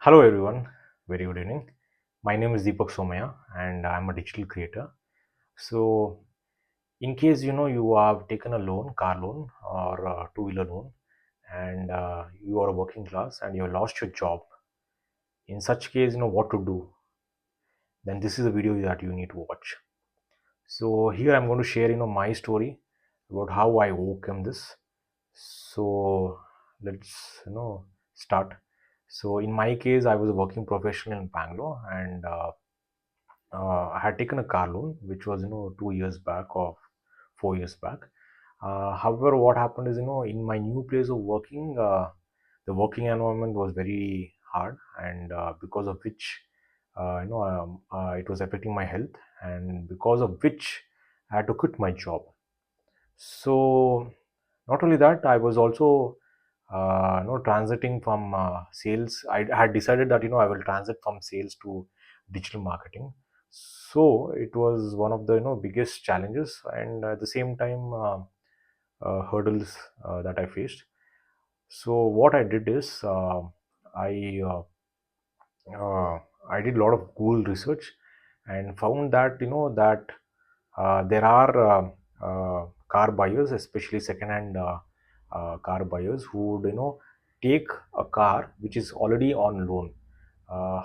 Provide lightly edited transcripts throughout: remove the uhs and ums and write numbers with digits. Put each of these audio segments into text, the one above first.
Hello everyone, very good evening. My name is Deepak Somaya and I'm a digital creator. So, in case you have taken a loan, car loan or two-wheeler loan, and you are a working class and you have lost your job, in such case, what to do, then this is a video that you need to watch. So, here I'm going to share my story about how I overcome this. So, let's start. So, in my case, I was a working professional in Bangalore and I had taken a car loan, which was 2 years back or 4 years back. However, what happened is in my new place of working, the working environment was very hard, and because of which it was affecting my health, and because of which I had to quit my job. So not only that, I was also transiting from sales. I had decided that I will transit from sales to digital marketing. So it was one of the biggest challenges, and at the same time hurdles that I faced. So what I did is I uh, I did a lot of Google research and found that there are car buyers, especially second-hand car buyers, who would take a car which is already on loan.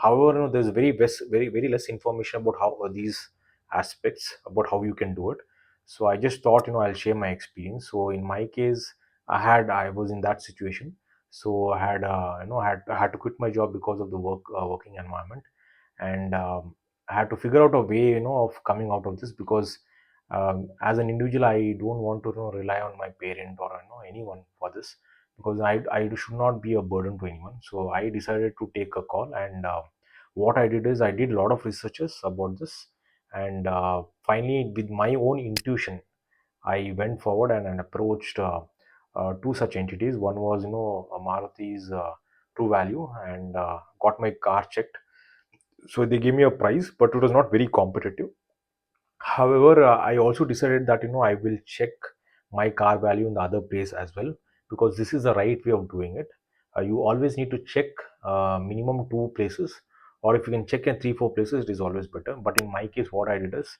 However, there's very less information about how these aspects about how you can do it. So I just thought I'll share my experience. So in my case, I was in that situation. So I had I had to quit my job because of the working environment, and I had to figure out a way of coming out of this because as an individual I don't want to rely on my parent or anyone for this because I should not be a burden to anyone. So I decided to take a call, and what I did is I did a lot of researches about this, and finally with my own intuition I went forward and approached two such entities. One was Maruti's True Value, and got my car checked. So they gave me a price, but it was not very competitive. However, I also decided that I will check my car value in the other place as well, because this is the right way of doing it. You always need to check minimum two places, or if you can check in three, four places, it is always better. But in my case, what I did is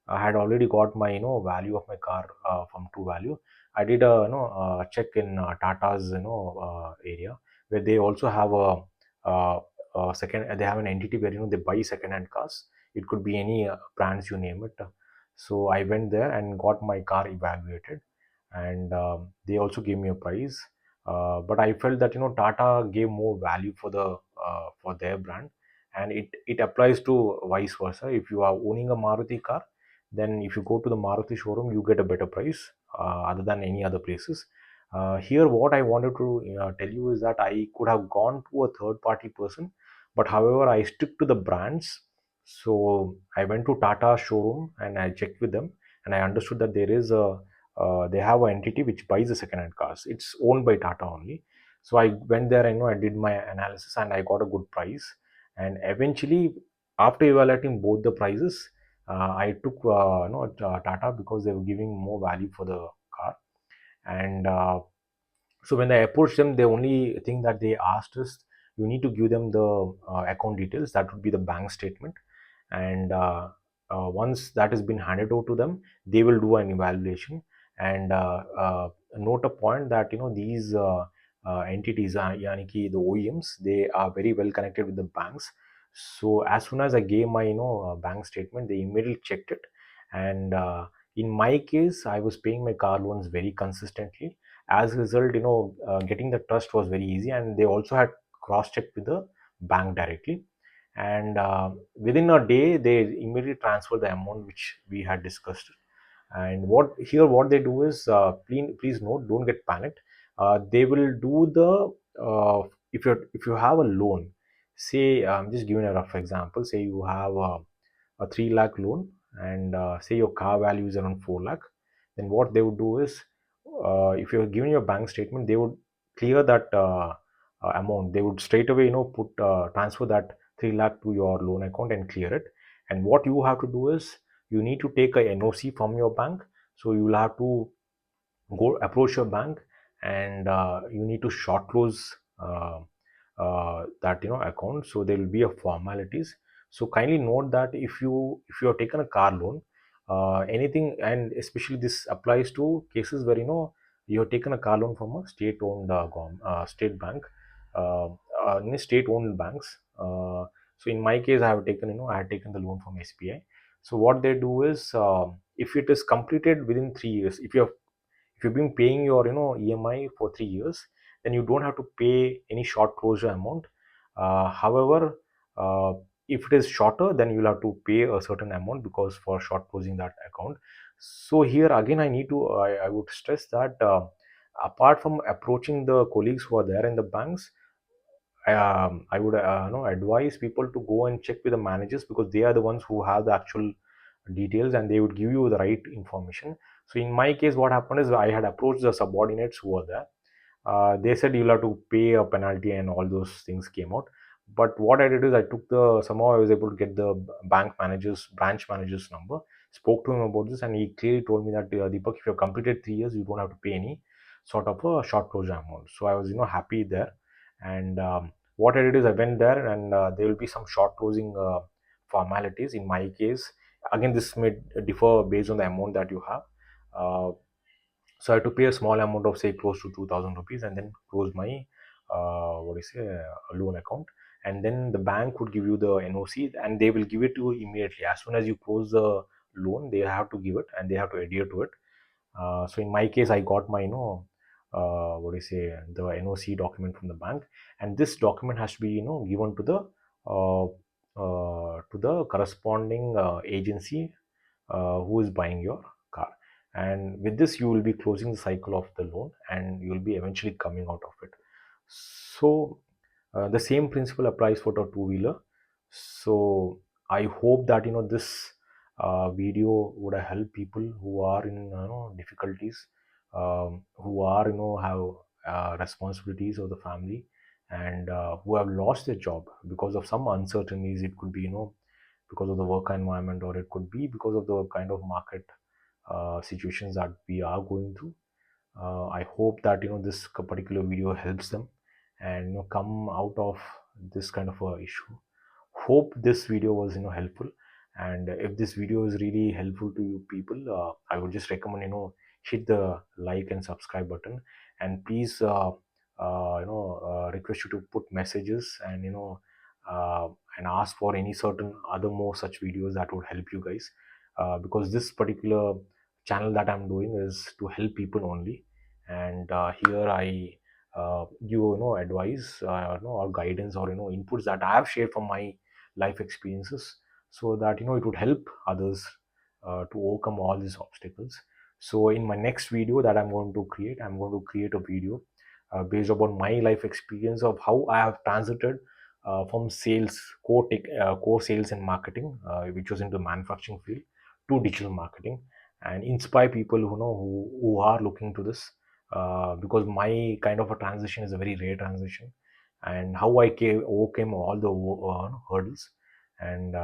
I had already got my value of my car from True Value. I did a check in Tata's area, where they also have uh, a second. They have an entity where they buy second hand cars. It could be any brands, you name it. So I went there and got my car evaluated, and they also gave me a price. But I felt that Tata gave more value for their brand, and it applies to vice versa. If you are owning a Maruti car, then if you go to the Maruti showroom, you get a better price other than any other places. Here, what I wanted to tell you is that I could have gone to a third party person, but however, I stick to the brands. So I went to Tata showroom and I checked with them, and I understood that they have an entity which buys the second-hand cars. It's owned by Tata only. So I went there. I did my analysis and I got a good price. And eventually, after evaluating both the prices, I took Tata because they were giving more value for the car. And so when I approached them, the only thing that they asked is you need to give them the account details. That would be the bank statement, and once that has been handed over to them, they will do an evaluation and note a point that these entities, yani ki the OEMs, they are very well connected with the banks. So as soon as I gave my bank statement, they immediately checked it, and in my case, I was paying my car loans very consistently. As a result, getting the trust was very easy, and they also had cross checked with the bank directly, and within a day they immediately transfer the amount which we had discussed. And what they do is, please note, don't get panicked. They will do the if you have a loan, say, just giving a rough example, say you have a 3 lakh loan, and say your car value is around 4 lakh, then what they would do is, if you're giving your bank statement, they would clear that amount. They would straight away put transfer that 3 lakh to your loan account and clear it. And what you have to do is you need to take a NOC from your bank. So you will have to go approach your bank, and you need to short close that account. So there will be a formalities. So kindly note that if you have taken a car loan, anything, and especially this applies to cases where you have taken a car loan from a state-owned state bank, uh, in state-owned banks. So in my case, I had taken the loan from SBI. So what they do is, if it is completed within 3 years, if you've been paying your EMI for 3 years, then you don't have to pay any short closure amount. However, if it is shorter, then you'll have to pay a certain amount because for short closing that account. So here again, I would stress that, apart from approaching the colleagues who are there in the banks, I would advise people to go and check with the managers, because they are the ones who have the actual details and they would give you the right information. So in my case, what happened is I had approached the subordinates who were there. They said you'll have to pay a penalty and all those things came out. But what I did is I took the somehow I was able to get the branch manager's number, spoke to him about this, and he clearly told me that, Deepak, if you've completed 3 years, you don't have to pay any sort of a short closure amount. So I was happy there. And what I did is I went there, and there will be some short closing formalities. In my case, again, this may differ based on the amount that you have. Uh, so I had to pay a small amount of, say, close to 2,000 rupees, and then close my loan account. And then the bank would give you the NOC, and they will give it to you immediately as soon as you close the loan. They have to give it, and they have to adhere to it. So in my case, I got my the NOC document from the bank, and this document has to be given to the corresponding agency who is buying your car. And with this, you will be closing the cycle of the loan, and you will be eventually coming out of it. So the same principle applies for the two-wheeler. So I hope that this video would help people who are in difficulties, who are have responsibilities of the family, and who have lost their job because of some uncertainties. It could be because of the work environment, or it could be because of the kind of market situations that we are going through. I hope that this particular video helps them, and come out of this kind of a issue. Hope this video was helpful. And if this video is really helpful to you people, I would just recommend hit the like and subscribe button. And please request you to put messages, and uh, and ask for any certain other more such videos that would help you guys, because this particular channel that I'm doing is to help people only. And here I give advice, or guidance, or inputs that I have shared from my life experiences, so that it would help others to overcome all these obstacles. So in my next video that I'm going to create a video based upon my life experience of how I have transited from sales, core sales and marketing, which was into manufacturing field, to digital marketing, and inspire people who are looking to this, because my kind of a transition is a very rare transition, and how I overcame all the hurdles, and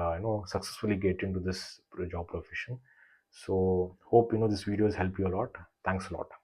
successfully get into this job profession. So hope this video has helped you a lot. Thanks a lot.